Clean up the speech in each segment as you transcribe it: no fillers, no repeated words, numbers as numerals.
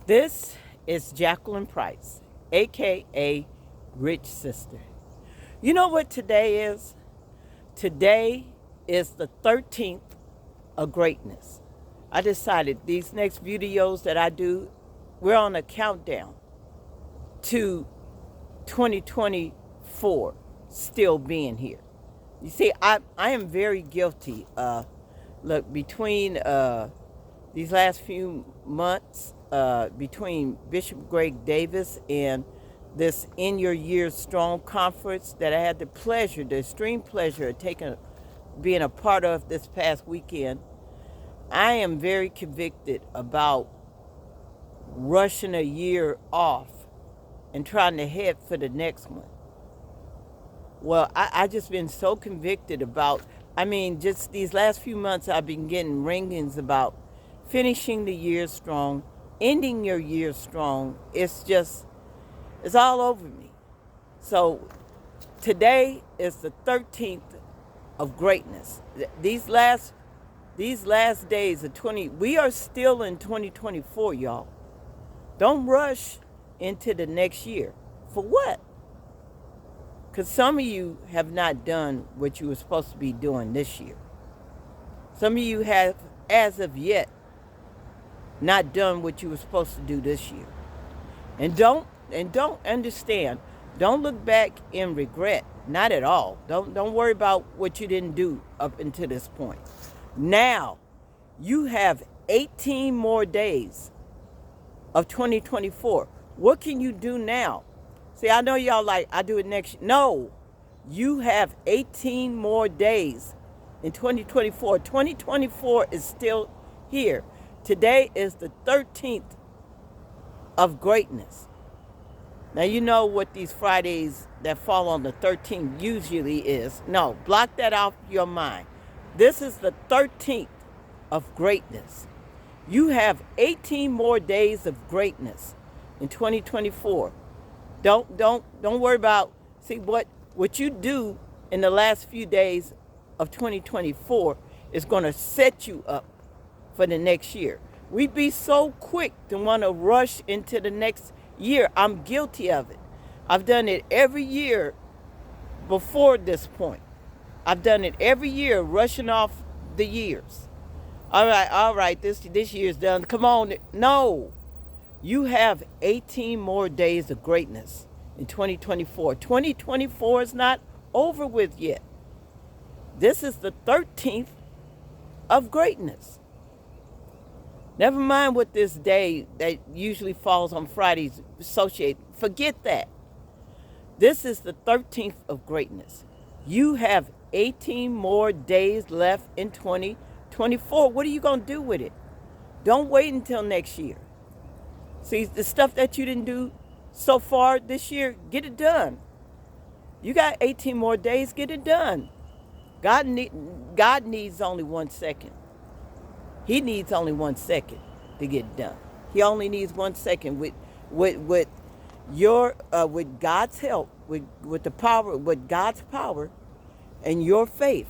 This is Jacqueline Price, aka Rich Sister. You know what today is? Today is the 13th of greatness. I decided these next videos that I do, we're on a countdown to 2024 still being here. You see, I am very guilty. Look, between these last few months, between Bishop Greg Davis and this In Your Years Strong conference that I had the extreme pleasure of being a part of this past weekend, I am very convicted about rushing a year off and trying to head for the next one. Well, I just been so convicted about, just these last few months I've been getting ringings about finishing the year strong, ending your year strong. It's all over me. So today is the 13th of greatness. These last days of we are still in 2024, y'all. Don't rush into the next year. For what? Because some of you have not done what you were supposed to be doing this year. Some of you have, as of yet, not done what you were supposed to do this year. And don't understand. Don't look back in regret. Not at all. Don't worry about what you didn't do up until this point. Now, you have 18 more days of 2024. What can you do now? See, I know y'all like, I do it next year. No, you have 18 more days in 2024. 2024 is still here. Today is the 13th of greatness. Now, you know what these Fridays that fall on the 13th usually is. No, block that off your mind. This is the 13th of greatness. You have 18 more days of greatness in 2024. Don't worry about, see, what you do in the last few days of 2024 is going to set you up for the next year. We be so quick to want to rush into the next year. I'm guilty of it. I've done it every year before this point. I've done it every year, rushing off the years. All right, this year's done. Come on. No. You have 18 more days of greatness in 2024. 2024 is not over with yet. This is the 13th of greatness. Never mind what this day that usually falls on Fridays associate. Forget that. This is the 13th of greatness. You have 18 more days left in 2024. What are you going to do with it? Don't wait until next year. See, the stuff that you didn't do so far this year, get it done. You got 18 more days, get it done. God needs only 1 second. He needs only 1 second to get it done. He only needs 1 second with God's help, with the power, with God's power and your faith.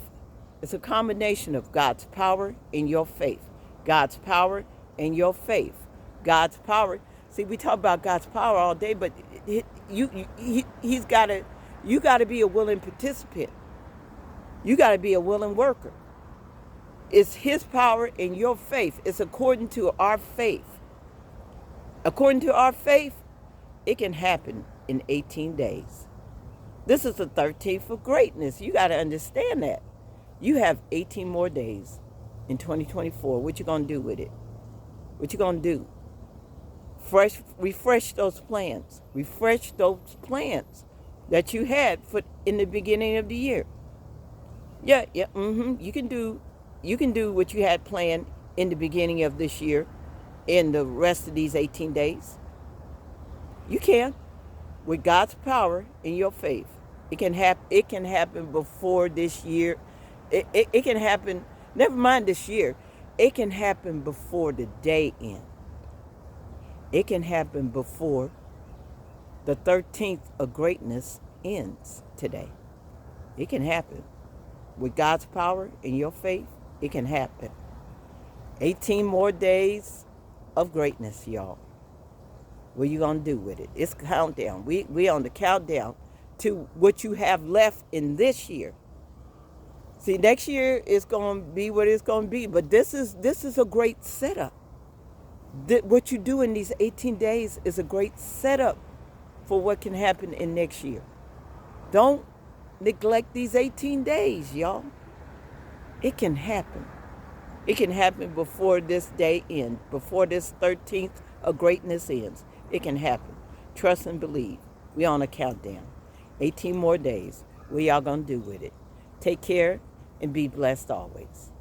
It's a combination of God's power and your faith. God's power and your faith. God's power. See, we talk about God's power all day, but you got to be a willing participant. You got to be a willing worker. It's His power and your faith. It's according to our faith. According to our faith, it can happen in 18 days. This is the 13th of greatness. You got to understand that. You have 18 more days in 2024. What you going to do with it? What you going to do? Refresh those plans. Refresh those plans that you had in the beginning of the year. Yeah. You can do what you had planned in the beginning of this year in the rest of these 18 days. You can. With God's power and your faith. It can happen before this year. It can happen, never mind this year. It can happen before the day ends. It can happen before the 13th of greatness ends today. It can happen. With God's power and your faith, it can happen. 18 more days of greatness, y'all. What you gonna do with it? It's countdown. We on the countdown to what you have left in this year. See, next year is gonna be what it's gonna be, but this is a great setup. What you do in these 18 days is a great setup for what can happen in next year. Don't neglect these 18 days, y'all. It can happen. It can happen before this day ends, before this 13th of greatness ends. It can happen. Trust and believe. We on a countdown. 18 more days. What y'all gonna do with it? Take care and be blessed always.